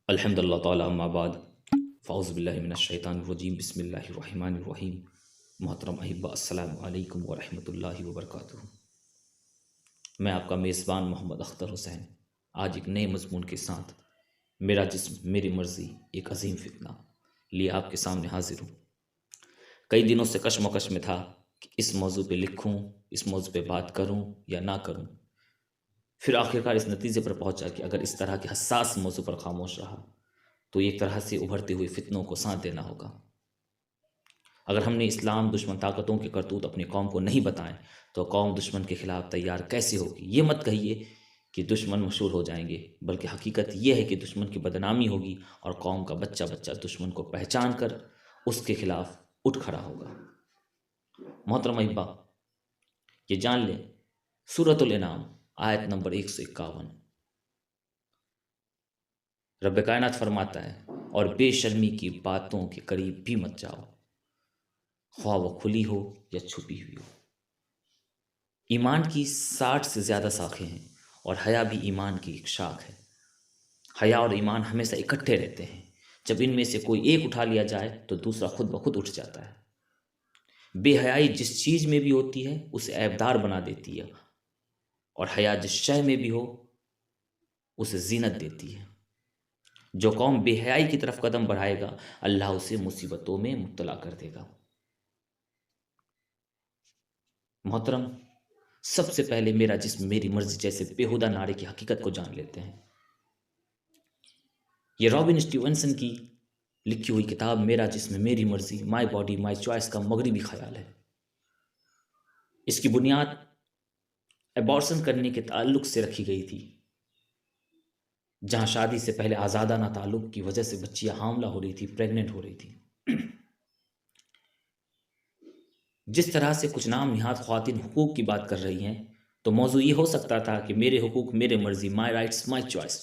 अल्हम्दुलिल्लाह ताला अम्मा बाद फ़ाउज़ बिल्लाहि मिनश शैतानिर रजीम बिस्मिल्लाहिर रहमानिर रहीम। मोहतरम अहिब्बा अस्सलामु अलैकुम व रहमतुल्लाहि व बरकातुहू। मैं आपका मेज़बान मोहम्मद अख्तर हुसैन आज एक नए मज़मून के साथ मेरा जिस्म मेरी मर्ज़ी एक अजीम फितना लिए आपके सामने हाजिर हूँ। कई दिनों से कशमकश में था कि इस मौजू पे लिखूँ, इस मौजू पे बात करूँ या ना करूँ। फिर आखिरकार इस नतीजे पर पहुँचा कि अगर इस तरह के हसास मौजू पर खामोश रहा तो एक तरह से उभरते हुए फितनों को साथ देना होगा। अगर हमने इस्लाम दुश्मन ताकतों के करतूत अपनी कौम को नहीं बताएं तो कौम दुश्मन के खिलाफ तैयार कैसे होगी। ये मत कहिए कि दुश्मन मशहूर हो जाएंगे, बल्कि हकीकत यह है कि दुश्मन की बदनामी होगी और कौम का बच्चा बच्चा दुश्मन को पहचान कर उसके खिलाफ उठ खड़ा होगा। मोहतरम अहिब्बा, ये जान लें, सूरतुल इनाम आयत नंबर 151 रब कायनात फरमाता है, और बेशर्मी की बातों के करीब भी मत जाओ, ख्वाह वो खुली हो या छुपी हुई हो। ईमान की 60 से ज़्यादा शाखें हैं और हया भी ईमान की एक शाख है। हया और ईमान हमेशा इकट्ठे रहते हैं। जब इनमें से कोई एक उठा लिया जाए तो दूसरा खुद ब खुद उठ जाता है। बेहयाई जिस चीज़ में भी होती है उसे ऐबदार बना देती है, और हया जिस शय में भी हो उसे जीनत देती है। जो कौम बेहयाई की तरफ कदम बढ़ाएगा अल्लाह उसे मुसीबतों में मुब्तला कर देगा। मोहतरम, सबसे पहले मेरा जिस्म मेरी मर्जी जैसे बेहुदा नारे की हकीकत को जान लेते हैं। ये रॉबिन स्टीवनसन की लिखी हुई किताब मेरा जिस्म मेरी मर्जी, माई बॉडी माई चॉइस का मगरिबी ख्याल है। इसकी बुनियाद एबॉर्शन करने के ताल्लुक से रखी गई थी, जहां शादी से पहले आज़ादाना ताल्लुक की वजह से बच्चियां हामला हो रही थी, प्रेग्नेंट हो रही थी। जिस तरह से कुछ नाम निहाद ख्वातीन हुकूक की बात कर रही हैं, तो मौजू ये हो सकता था कि मेरे हुकूक मेरे मर्जी, माई राइट्स माई चॉइस।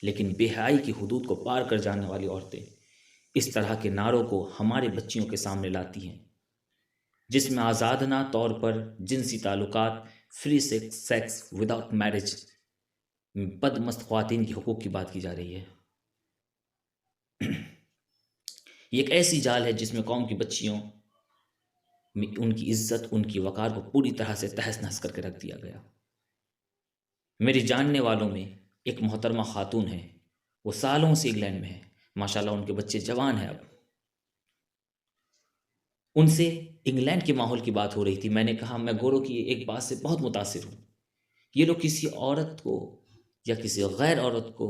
लेकिन बेहयाई की हदूद को पार कर जाने वाली औरतें इस तरह के नारों को हमारे बच्चियों के सामने लाती हैं, जिसमें आज़ादना तौर पर जिनसी ताल्लुकात, फ्री सेक्स विदाउट मैरिज, बदमस्त ख्वातीन की हुकूक की बात की जा रही है। ये एक ऐसी जाल है जिसमें कौम की बच्चियों में उनकी इज्जत, उनकी वक़ार को पूरी तरह से तहस नहस करके रख दिया गया। मेरी जानने वालों में एक मोहतरमा खातून है, वो सालों से इंग्लैंड में है, माशाल्लाह उनके बच्चे जवान हैं। अब उनसे इंग्लैंड के माहौल की बात हो रही थी। मैंने कहा, मैं गोरों की एक बात से बहुत मुतासिर हूँ, ये लोग किसी औरत को या किसी गैर औरत को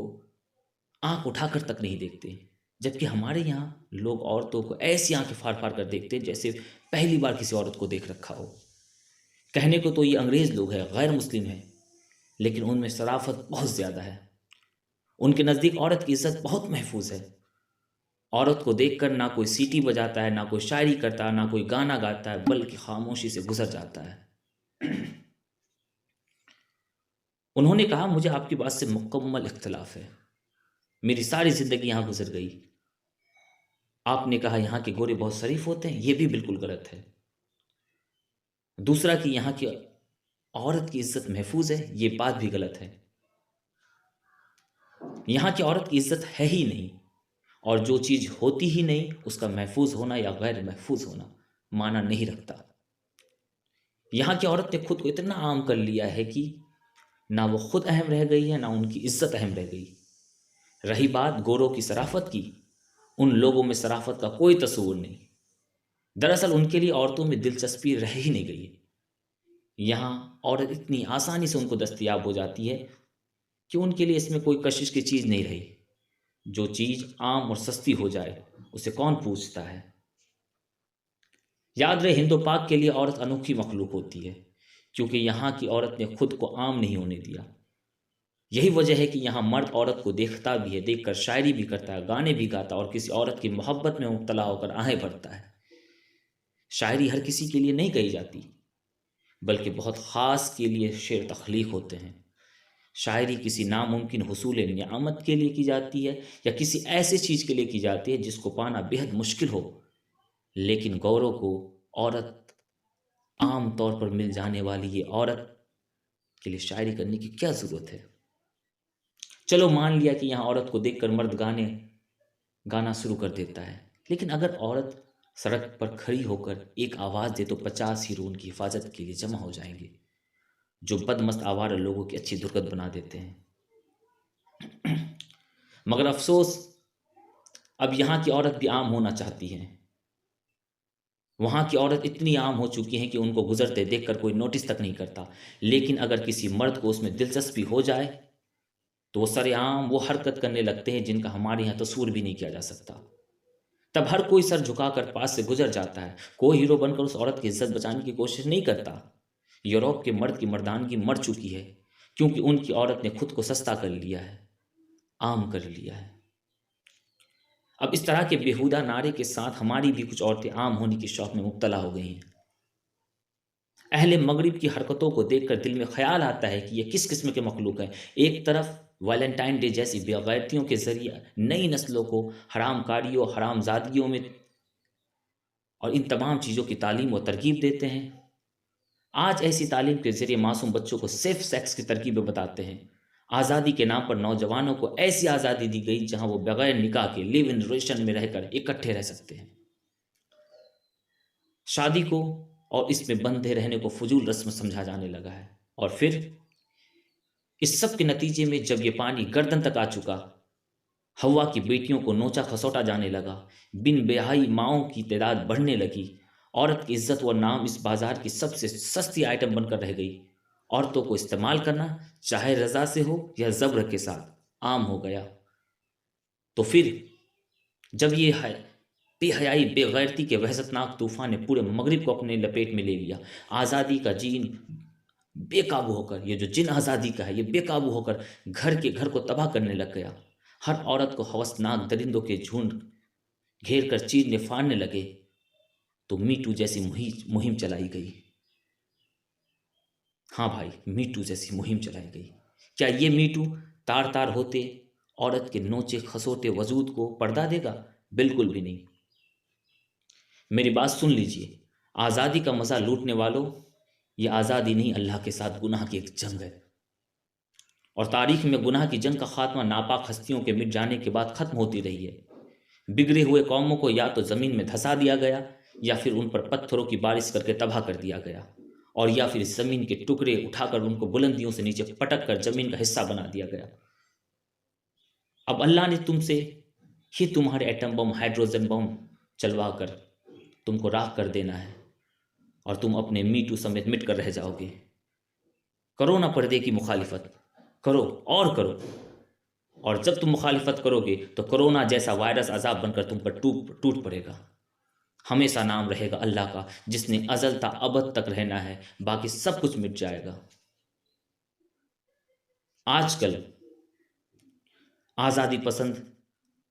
आंख उठाकर तक नहीं देखते, जबकि हमारे यहाँ लोग औरतों को ऐसी आंखें फाड़ फाड़ कर देखते हैं जैसे पहली बार किसी औरत को देख रखा हो। कहने को तो ये अंग्रेज़ लोग हैं, गैर मुस्लिम हैं, लेकिन उनमें शराफत बहुत ज़्यादा है। उनके नज़दीक औरत की इज्जत बहुत महफूज है। औरत को देखकर ना कोई सीटी बजाता है, ना कोई शायरी करता है, ना कोई गाना गाता है, बल्कि खामोशी से गुजर जाता है। उन्होंने कहा, मुझे आपकी बात से मुकम्मल इख्तलाफ है, मेरी सारी ज़िंदगी यहाँ गुजर गई। आपने कहा यहाँ के गोरे बहुत शरीफ होते हैं, ये भी बिल्कुल गलत है। दूसरा कि यहाँ की औरत की इज्जत महफूज है, ये बात भी गलत है। यहाँ की औरत की इज्जत है ही नहीं, और जो चीज़ होती ही नहीं उसका महफूज होना या गैर महफूज होना माना नहीं रखता। यहाँ की औरत ने खुद को इतना आम कर लिया है कि ना वो खुद अहम रह गई है, ना उनकी इज्जत अहम रह गई। रही बात गोरों की शराफत की, उन लोगों में शराफत का कोई तस्वुर नहीं। दरअसल उनके लिए औरतों में दिलचस्पी रह ही नहीं गई। यहाँ औरत इतनी आसानी से उनको दस्तयाब हो जाती है कि उनके लिए इसमें कोई कशिश की चीज़ नहीं रही। जो चीज़ आम और सस्ती हो जाए उसे कौन पूछता है। याद रहे, हिंदो पाक के लिए औरत अनोखी मखलूक होती है, क्योंकि यहाँ की औरत ने खुद को आम नहीं होने दिया। यही वजह है कि यहाँ मर्द औरत को देखता भी है, देखकर शायरी भी करता है, गाने भी गाता है, और किसी औरत की मोहब्बत में मुब्तला होकर आहें भरता है। शायरी हर किसी के लिए नहीं कही जाती, बल्कि बहुत ख़ास के लिए शेर तख्लीक होते हैं। शायरी किसी नामुमकिन हुसूल नियामत के लिए की जाती है, या किसी ऐसे चीज़ के लिए की जाती है जिसको पाना बेहद मुश्किल हो। लेकिन गौरों को औरत आम तौर पर मिल जाने वाली ये औरत के लिए शायरी करने की क्या ज़रूरत है। चलो मान लिया कि यहाँ औरत को देखकर मर्द गाना शुरू कर देता है, लेकिन अगर औरत सड़क पर खड़ी होकर एक आवाज़ दे तो 50 हीरो उनकी हिफाजत के लिए जमा हो जाएंगे, जो बदमस्त आवारा लोगों की अच्छी दुर्गत बना देते हैं। मगर अफसोस, अब यहाँ की औरत भी आम होना चाहती है। वहाँ की औरत इतनी आम हो चुकी हैं कि उनको गुजरते देखकर कोई नोटिस तक नहीं करता, लेकिन अगर किसी मर्द को उसमें दिलचस्पी हो जाए तो वो सरेआम वो हरकत करने लगते हैं जिनका हमारे यहाँ तस्वूर भी नहीं किया जा सकता। तब हर कोई सर झुकाकर पास से गुजर जाता है, कोई हीरो बनकर उस औरत की इज्जत बचाने की कोशिश नहीं करता। यूरोप के मर्द की मर्दानगी मर चुकी है, क्योंकि उनकी औरत ने खुद को सस्ता कर लिया है, आम कर लिया है। अब इस तरह के बेहुदा नारे के साथ हमारी भी कुछ औरतें आम होने की शौक में मुब्तला हो गई हैं। अहले मगरिब की हरकतों को देखकर दिल में ख्याल आता है कि ये किस किस्म के मखलूक हैं। एक तरफ वैलेंटाइन डे जैसी बेगैरतियों के जरिए नई नस्लों को हरामकारियों, हरामजादियों में और इन तमाम चीज़ों की तालीम व तरकीब देते हैं। आज ऐसी तालीम के जरिए मासूम बच्चों को सेफ सेक्स की तरकीबें बताते हैं। आज़ादी के नाम पर नौजवानों को ऐसी आज़ादी दी गई जहां वो बगैर निकाह के लिव इन रिलेशन में रहकर इकट्ठे रह सकते हैं। शादी को और इसमें बंधे रहने को फजूल रस्म समझा जाने लगा है। और फिर इस सब के नतीजे में जब ये पानी गर्दन तक आ चुका, हवा की बेटियों को नोचा खसोटा जाने लगा, बिन बेहाई माओं की तादाद बढ़ने लगी, औरत की इज्जत व नाम इस बाजार की सबसे सस्ती आइटम बनकर रह गई। औरतों को इस्तेमाल करना चाहे रजा से हो या जबर के साथ आम हो गया। तो फिर जब ये है बेहयाई बेगैरती के वहशतनाक तूफान ने पूरे मगरिब को अपने लपेट में ले लिया, आज़ादी का जीन बेकाबू होकर, ये जो जिन आज़ादी का है ये बेकाबू होकर घर के घर को तबाह करने लग गया। हर औरत को हवसनाक दरिंदों के झुंड घेर कर चीरने फाड़ने लगे। तो मीटू जैसी मुहिम चलाई गई। हाँ भाई, मीटू जैसी मुहिम चलाई गई। क्या ये मीटू तार तार होते औरत के नोचे खसोटे वजूद को पर्दा देगा? बिल्कुल भी नहीं। मेरी बात सुन लीजिए, आज़ादी का मज़ा लूटने वालों, ये आज़ादी नहीं, अल्लाह के साथ गुनाह की एक जंग है। और तारीख में गुनाह की जंग का खात्मा नापाक हस्तियों के मिट जाने के बाद खत्म होती रही है। बिगड़े हुए कौमों को या तो ज़मीन में धंसा दिया गया, या फिर उन पर पत्थरों की बारिश करके तबाह कर दिया गया, और या फिर ज़मीन के टुकड़े उठाकर उनको बुलंदियों से नीचे पटक कर ज़मीन का हिस्सा बना दिया गया। अब अल्लाह ने तुमसे ही तुम्हारे एटम बम, हाइड्रोजन बम चलवा कर तुमको राख कर देना है, और तुम अपने मीटू समेत मिट कर रह जाओगे। करो ना पर्दे की मुखालिफत, करो और करो। और जब तुम मुखालिफत करोगे तो कोरोना जैसा वायरस अजाब बनकर तुम पर टूट पड़ेगा। हमेशा नाम रहेगा अल्लाह का, जिसने अजल ता अबद तक रहना है, बाकी सब कुछ मिट जाएगा। आजकल आज़ादी पसंद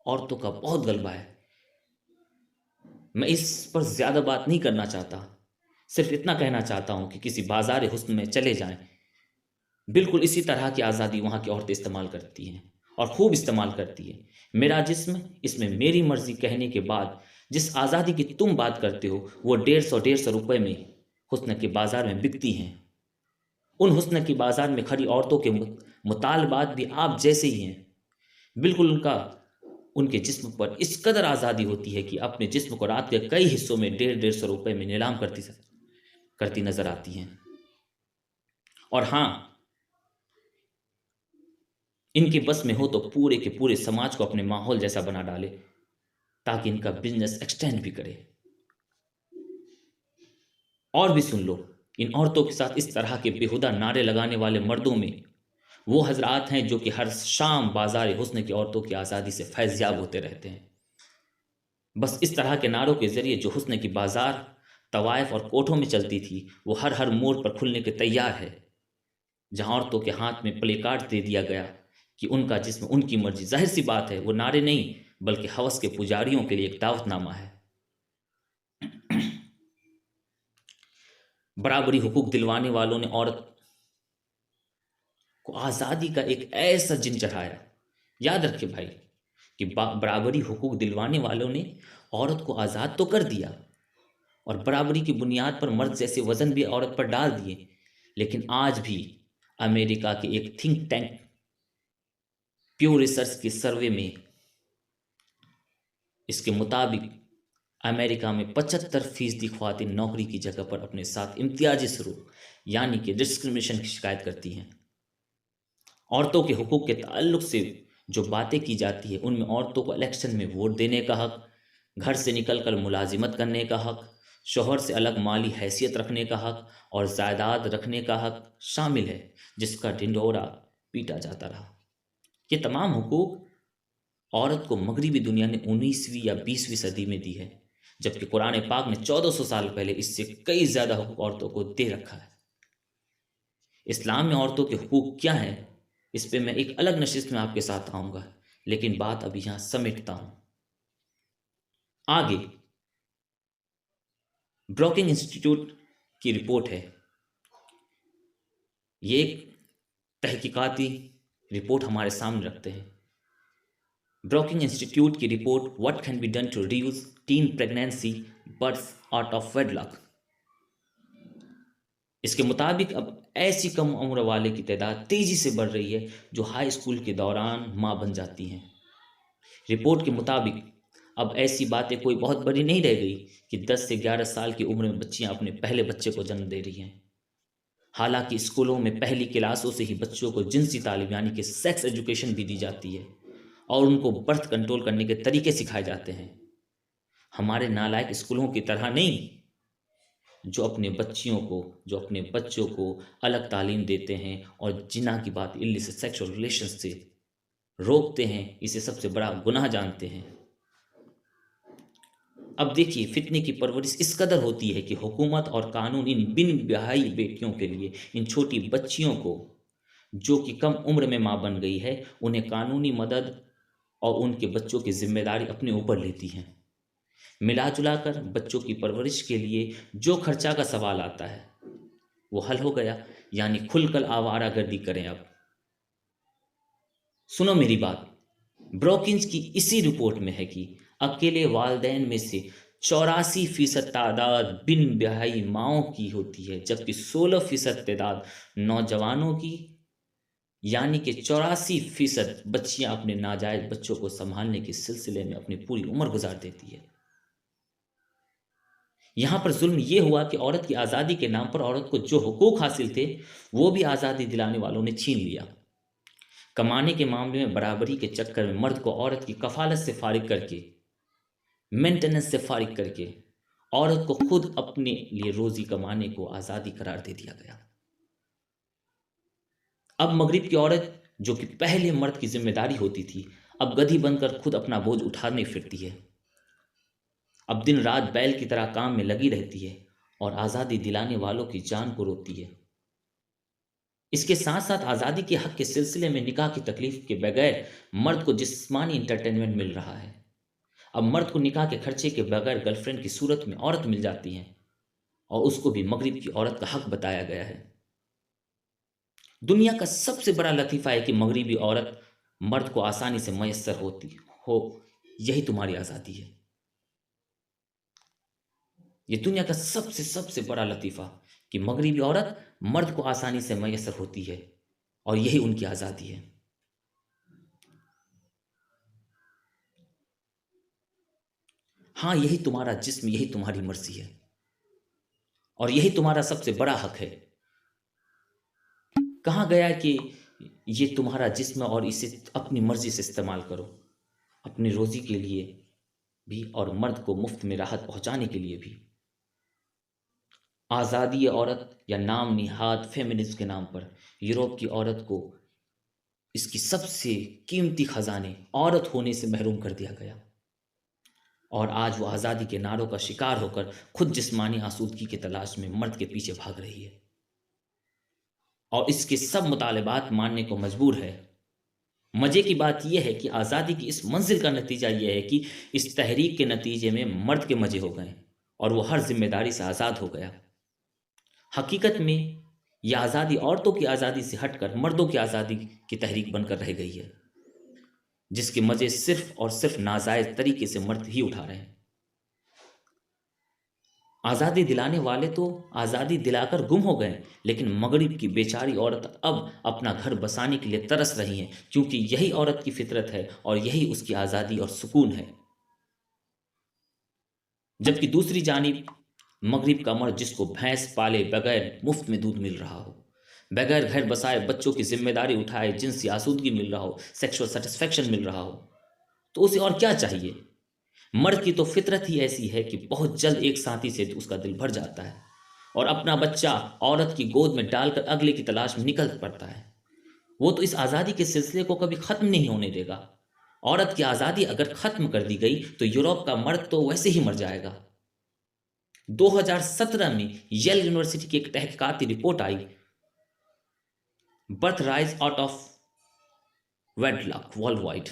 औरतों का बहुत गलबा है। मैं इस पर ज़्यादा बात नहीं करना चाहता, सिर्फ इतना कहना चाहता हूं कि किसी बाजार हुस्न में चले जाएं, बिल्कुल इसी तरह की आज़ादी वहाँ की औरतें इस्तेमाल करती हैं, और खूब इस्तेमाल करती है। मेरा जिस्म, इसमें मेरी मर्जी कहने के बाद जिस आज़ादी की तुम बात करते हो, वो 150 रुपये में हुस्न के बाज़ार में बिकती हैं। उन हुस्न की बाज़ार में खड़ी औरतों के मुतालबात भी आप जैसे ही हैं। बिल्कुल उनके जिस्म पर इस कदर आज़ादी होती है कि अपने जिस्म को रात के कई हिस्सों में 150 रुपये में नीलाम करती नजर आती हैं। और हाँ, इनके बस में हो तो पूरे के पूरे समाज को अपने माहौल जैसा बना डाले, ताकि इनका बिजनेस एक्सटेंड भी करे। और भी सुन लो, इन औरतों के साथ इस तरह के बेहुदा नारे लगाने वाले मर्दों में वो हजरात हैं जो कि हर शाम बाजार हुस्न की औरतों की आज़ादी से फैज़याब होते रहते हैं। बस इस तरह के नारों के जरिए जो हुस्न की बाजार तवाइफ और कोठों में चलती थी, वो हर मोड़ पर खुलने के तैयार है, जहां औरतों के हाथ में प्ले कार्ड दे दिया गया कि उनका जिस्म उनकी मर्जी। जाहिर सी बात है, वो नारे नहीं बल्कि हवस के पुजारियों के लिए एक दावतनामा है। बराबरी हुकूक दिलवाने वालों ने औरत को आज़ादी का एक ऐसा जिन चढ़ाया। याद रखे भाई कि बराबरी हुकूक दिलवाने वालों ने औरत को आज़ाद तो कर दिया, और बराबरी की बुनियाद पर मर्द जैसे वजन भी औरत पर डाल दिए, लेकिन आज भी अमेरिका के एक थिंक टैंक प्यू रिसर्च के सर्वे में इसके मुताबिक अमेरिका में 75% ख्वातीन नौकरी की जगह पर अपने साथ इम्तियाजी सलूक यानी कि डिस्क्रिमिनेशन की शिकायत करती हैं। औरतों के हुकूक के ताल्लुक से जो बातें की जाती है उनमें औरतों को इलेक्शन में वोट देने का हक, घर से निकलकर मुलाजिमत करने का हक, शोहर से अलग माली हैसियत रखने का हक और जायदाद रखने का हक शामिल है, जिसका ढिंढोरा पीटा जाता रहा। ये तमाम हुकूक औरत को मगरिबी दुनिया ने 19वीं या 20वीं सदी में दी है, जबकि कुरान पाक ने 1400 साल पहले इससे कई ज़्यादा हुकूक औरतों को दे रखा है। इस्लाम में औरतों के हुकूक क्या हैं, इस पे मैं एक अलग नशिस्त में आपके साथ आऊँगा, लेकिन बात अभी यहाँ समेटता हूँ। आगे ब्रोकिंग इंस्टीट्यूट की रिपोर्ट है। ये एक तहकीकाती रिपोर्ट हमारे सामने रखते हैं। ब्रोकिंग इंस्टीट्यूट की report what can be done to reduce teen pregnancy births out of wedlock. इसके मुताबिक अब ऐसी कम उम्र वाले की तादाद तेजी से बढ़ रही है जो हाई स्कूल के दौरान मां बन जाती हैं। रिपोर्ट के मुताबिक अब ऐसी बातें कोई बहुत बड़ी नहीं रह गई कि 10 से 11 साल की उम्र में बच्चियां अपने पहले बच्चे को जन्म दे रही हैं। हालांकि स्कूलों में पहली क्लासों से ही बच्चों को जिनसी तालीम यानी कि सेक्स एजुकेशन भी दी जाती है और उनको बर्थ कंट्रोल करने के तरीके सिखाए जाते हैं। हमारे नालायक स्कूलों की तरह नहीं, जो अपने बच्चों को अलग तालीम देते हैं और जिना की बात इल्लिसिट सेक्सुअल रिलेशन से रोकते हैं, इसे सबसे बड़ा गुनाह जानते हैं। अब देखिए, फितने की परवरिश इस कदर होती है कि हुकूमत और कानून इन बिन ब्याही बेटियों के लिए, इन छोटी बच्चियों को जो कि कम उम्र में मां बन गई है, उन्हें कानूनी मदद और उनके बच्चों की जिम्मेदारी अपने ऊपर लेती हैं। मिला जुला कर बच्चों की परवरिश के लिए जो खर्चा का सवाल आता है वो हल हो गया, यानी खुलकर आवारागर्दी करें। अब सुनो मेरी बात। ब्रोकिंस की इसी रिपोर्ट में है कि अकेले वालदैन में से 84% तादाद बिन ब्याही माओं की होती है, जबकि 16% तादाद नौजवानों की, यानी कि 84% बच्चियां अपने नाजायज बच्चों को संभालने के सिलसिले में अपनी पूरी उम्र गुजार देती है। यहां पर जुल्म यह हुआ कि औरत की आज़ादी के नाम पर औरत को जो हुकूक हासिल थे वो भी आज़ादी दिलाने वालों ने छीन लिया। कमाने के मामले में बराबरी के चक्कर में मर्द को औरत की कफालत से फारिग करके, मेंटेनेंस से फारिग करके औरत को खुद अपने लिए रोजी कमाने को आज़ादी करार दे दिया गया। अब मगरिब की औरत जो कि पहले मर्द की जिम्मेदारी होती थी, अब गधी बनकर खुद अपना बोझ उठाने फिरती है। अब दिन रात बैल की तरह काम में लगी रहती है और आज़ादी दिलाने वालों की जान को रोकती है। इसके साथ साथ आज़ादी के हक के सिलसिले में निकाह की तकलीफ के बगैर मर्द को जिस्मानी इंटरटेनमेंट मिल रहा है। अब मर्द को निकाह के खर्चे के बगैर गर्लफ्रेंड की सूरत में औरत मिल जाती है और उसको भी मगरिब की औरत का हक बताया गया है। दुनिया का सबसे बड़ा लतीफ़ा है कि मगरिबी औरत मर्द को आसानी से मैसर होती हो, यही तुम्हारी आज़ादी है। ये दुनिया का सबसे बड़ा लतीफ़ा कि मगरिबी औरत मर्द को आसानी से मैसर होती है और यही उनकी आज़ादी है। हाँ, यही तुम्हारा जिस्म, यही तुम्हारी मर्जी है और यही तुम्हारा सबसे बड़ा हक है। कहा गया कि ये तुम्हारा जिस्म और इसे अपनी मर्जी से इस्तेमाल करो, अपनी रोजी के लिए भी और मर्द को मुफ्त में राहत पहुंचाने के लिए भी। आज़ादी औरत या नाम निहाद फेमिनिज्म के नाम पर यूरोप की औरत को इसकी सबसे कीमती खजाने औरत होने से महरूम कर दिया गया और आज वो आज़ादी के नारों का शिकार होकर खुद जिस्मानी आसूदगी की तलाश में मर्द के पीछे भाग रही है और इसके सब मुतालबात मानने को मजबूर है। मजे की बात यह है कि आज़ादी की इस मंजिल का नतीजा यह है कि इस तहरीक के नतीजे में मर्द के मजे हो गए और वो हर जिम्मेदारी से आज़ाद हो गया। हकीकत में यह आज़ादी औरतों की आज़ादी से हटकर मर्दों की आज़ादी की तहरीक बनकर रह गई है, जिसके मजे सिर्फ और सिर्फ नाजायज तरीके से मर्द ही उठा रहे हैं। आज़ादी दिलाने वाले तो आज़ादी दिलाकर गुम हो गए, लेकिन मगरिब की बेचारी औरत अब अपना घर बसाने के लिए तरस रही हैं, क्योंकि यही औरत की फितरत है और यही उसकी आज़ादी और सुकून है। जबकि दूसरी जानिब मगरिब का मर्द, जिसको भैंस पाले बगैर मुफ्त में दूध मिल रहा हो, बगैर घर बसाए बच्चों की जिम्मेदारी उठाए जिनसी आसूदगी मिल रहा हो, सेक्सुअल सेटिस्फेक्शन मिल रहा हो, तो उसे और क्या चाहिए। मर्द की तो फितरत ही ऐसी है कि बहुत जल्द एक साथी से उसका दिल भर जाता है और अपना बच्चा औरत की गोद में डालकर अगले की तलाश में निकल पड़ता है। वो तो इस आज़ादी के सिलसिले को कभी ख़त्म नहीं होने देगा। औरत की आज़ादी अगर ख़त्म कर दी गई तो यूरोप का मर्द तो वैसे ही मर जाएगा। 2017 में येल यूनिवर्सिटी की एक तहकीकाती रिपोर्ट आई, birth rise out of wedlock world wide,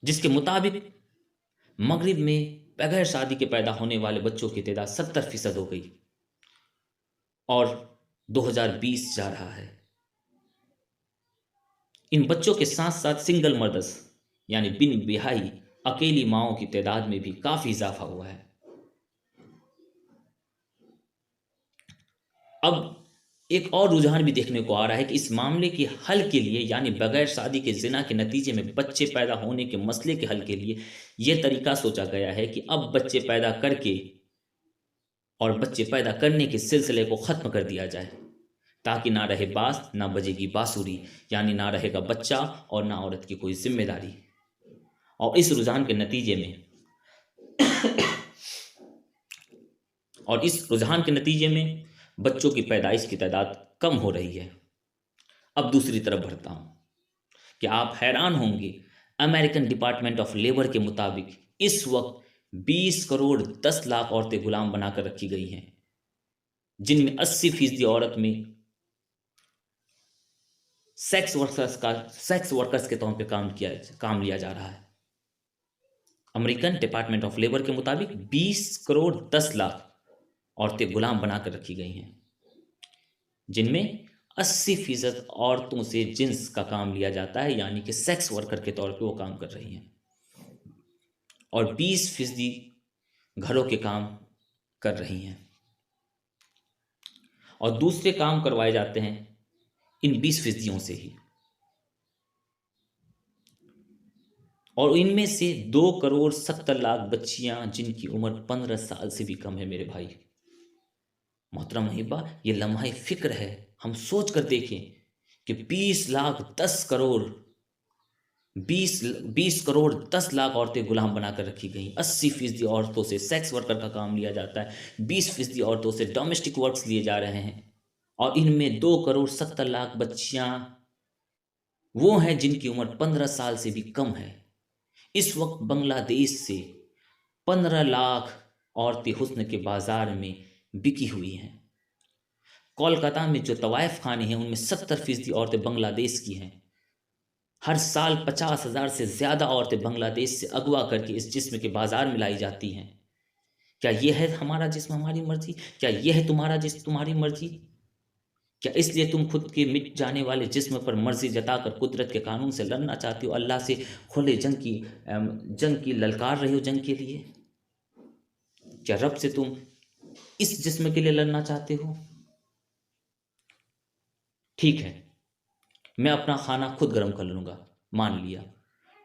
जिसके मुताबिक मगरिब में बगैर शादी के पैदा होने वाले बच्चों की तादाद 70% हो गई और 2020 जा रहा है। इन बच्चों के साथ साथ सिंगल मदर्स यानी बिन बिहाई अकेली माओं की तादाद में भी काफी इजाफा हुआ है। अब एक और रुझान भी देखने को आ रहा है कि इस मामले के हल के लिए, यानी बगैर शादी के जिना के नतीजे में बच्चे पैदा होने के मसले के हल के लिए यह तरीका सोचा गया है कि अब बच्चे पैदा करके और बच्चे पैदा करने के सिलसिले को ख़त्म कर दिया जाए, ताकि ना रहे बास ना बजेगी बांसुरी, यानी ना रहेगा बच्चा और ना औरत की कोई जिम्मेदारी। और इस रुझान के नतीजे में बच्चों की पैदाइश की तादाद कम हो रही है। अब दूसरी तरफ बढ़ता हूं कि आप हैरान होंगे, अमेरिकन डिपार्टमेंट ऑफ लेबर के मुताबिक इस वक्त 20 करोड़ 10 लाख औरतें गुलाम बनाकर रखी गई हैं, जिनमें 80% औरत में सेक्स वर्कर्स के तौर पे काम लिया जा रहा है। अमेरिकन डिपार्टमेंट ऑफ लेबर के मुताबिक 20 करोड़ 10 लाख औरतें गुलाम बनाकर रखी गई हैं, जिनमें 80% औरतों से जिन्स का काम लिया जाता है, यानी कि सेक्स वर्कर के तौर पे वो काम कर रही हैं, और 20% घरों के काम कर रही हैं, और दूसरे काम करवाए जाते हैं इन 20% से ही। और इनमें से 2 करोड़ 70 लाख बच्चियां जिनकी उम्र 15 साल से भी कम है। मेरे भाई मोहतरम अहिब्बा, ये लम्हा फिक्र है। हम सोच कर देखें कि 20 करोड़ 10 लाख औरतें गुलाम बनाकर रखी गई। 80% औरतों से सेक्स वर्कर का काम लिया जाता है, 20% औरतों से डोमेस्टिक वर्क्स लिए जा रहे हैं, और इनमें 2 करोड़ 70 लाख बच्चियां वो हैं जिनकी उम्र 15 साल से भी कम है। इस वक्त बांग्लादेश से 15 लाख औरतें हुस्न के बाजार में बिकी हुई हैं। कोलकाता में जो तवाइफ खाने हैं उनमें 70% औरतें बांग्लादेश की हैं। हर साल 50,000 से ज़्यादा औरतें बांग्लादेश से अगवा करके इस जिस्म के बाजार में लाई जाती हैं। क्या यह है हमारा जिस्म हमारी मर्जी? क्या यह है तुम्हारा जिस्म तुम्हारी मर्जी? क्या इसलिए तुम खुद के मिट जाने वाले जिस्म पर मर्जी जताकर कुदरत के कानून से लड़ना चाहते हो, अल्लाह से खुले जंग की ललकार रहे हो जंग के लिए? क्या रब से तुम इस जिस्म के लिए लड़ना चाहते हो? ठीक है, मैं अपना खाना खुद गर्म कर लूँगा, मान लिया।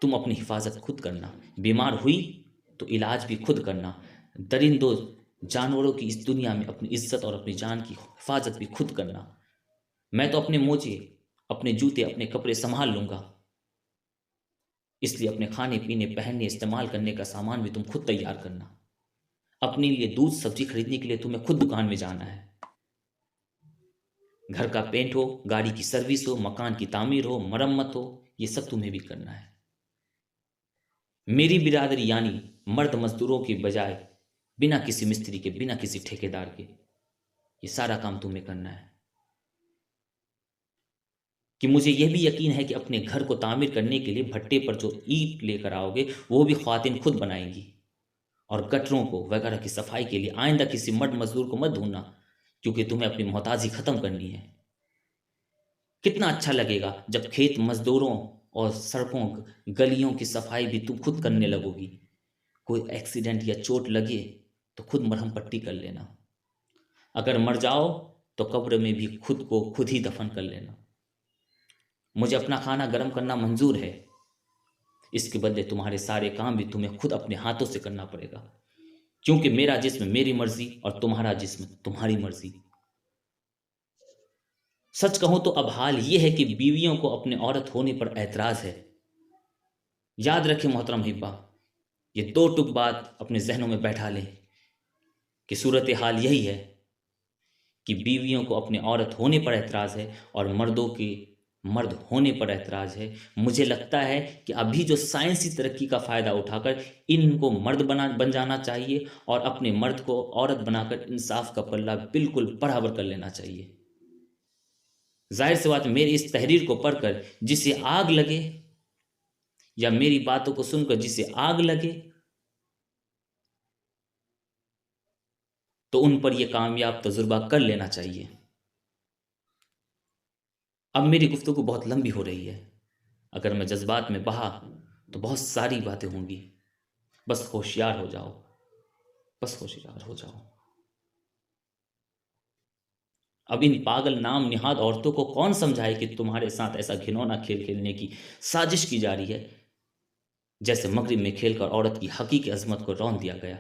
तुम अपनी हिफाजत खुद करना, बीमार हुई तो इलाज भी खुद करना, दरिंदों जानवरों की इस दुनिया में अपनी इज्जत और अपनी जान की हिफाजत भी खुद करना। मैं तो अपने मोजे, अपने जूते, अपने कपड़े संभाल लूँगा, इसलिए अपने खाने पीने, पहनने, इस्तेमाल करने का सामान भी तुम खुद तैयार करना। अपने लिए दूध सब्जी खरीदने के लिए तुम्हें खुद दुकान में जाना है। घर का पेंट हो, गाड़ी की सर्विस हो, मकान की तामीर हो, मरम्मत हो, ये सब तुम्हें भी करना है। मेरी बिरादरी यानी मर्द मजदूरों की बजाय बिना किसी मिस्त्री के, बिना किसी ठेकेदार के, ये सारा काम तुम्हें करना है। कि मुझे यह भी यकीन है कि अपने घर को तामीर करने के लिए भट्टे पर जो ईंट लेकर आओगे वो भी ख्वातीन खुद बनाएंगी, और गटरों को वगैरह की सफाई के लिए आइंदा किसी मर्द मजदूर को मत ढूंढना, क्योंकि तुम्हें अपनी मोहताजी ख़त्म करनी है। कितना अच्छा लगेगा जब खेत मजदूरों और सड़कों गलियों की सफाई भी तुम खुद करने लगोगी। कोई एक्सीडेंट या चोट लगे तो खुद मरहम पट्टी कर लेना। अगर मर जाओ तो कब्र में भी खुद को खुद ही दफन कर लेना। मुझे अपना खाना गर्म करना मंजूर है, इसके बदले तुम्हारे सारे काम भी तुम्हें खुद अपने हाथों से करना पड़ेगा, क्योंकि मेरा जिस्म मेरी मर्जी और तुम्हारा जिस्म तुम्हारी मर्जी। सच कहूं तो अब हाल यह है कि बीवियों को अपने औरत होने पर ऐतराज है। याद रखें मोहतरम हिब्बा, ये दो टुक बात अपने जहनों में बैठा लें कि सूरत हाल यही है कि बीवियों को अपने औरत होने पर ऐतराज़ है और मर्दों के मर्द होने पर ऐतराज़ है। मुझे लगता है कि अभी जो साइंसी तरक्की का फ़ायदा उठाकर इनको मर्द बन जाना चाहिए और अपने मर्द को औरत बनाकर इंसाफ का पल्ला बिल्कुल बराबर कर लेना चाहिए। जाहिर सी बात, मेरी इस तहरीर को पढ़कर जिसे आग लगे या मेरी बातों को सुनकर जिसे आग लगे तो उन पर यह कामयाब तजुर्बा कर लेना चाहिए। अब मेरी गुफ्तगू बहुत लंबी हो रही है, अगर मैं जज्बात में बहा तो बहुत सारी बातें होंगी। बस होशियार हो जाओ, बस होशियार हो जाओ। अब इन पागल नाम निहाद औरतों को कौन समझाए कि तुम्हारे साथ ऐसा घिनौना खेल खेलने की साजिश की जा रही है, जैसे मगरिब में खेलकर औरत की हकीकी अजमत को रौंद दिया गया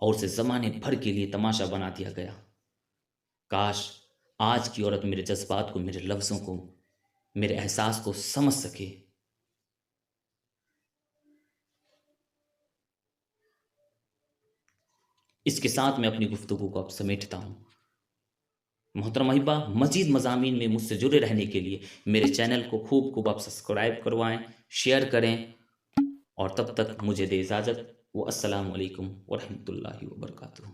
और उसे जमाने भर के लिए तमाशा बना दिया गया। काश आज की औरत मेरे जज्बात को, मेरे लफ्ज़ों को, मेरे एहसास को समझ सके। इसके साथ मैं अपनी गुफ्तगू को अब समेटता हूँ। मोहतरम अहिब्बा, मजीद मज़ामीन में मुझसे जुड़े रहने के लिए मेरे चैनल को खूब खूब आप सब्सक्राइब करवाएं, शेयर करें और तब तक मुझे दे इजाज़त। व अस्सलामु अलैकुम व रहमतुल्लाहि व बरकातुहू।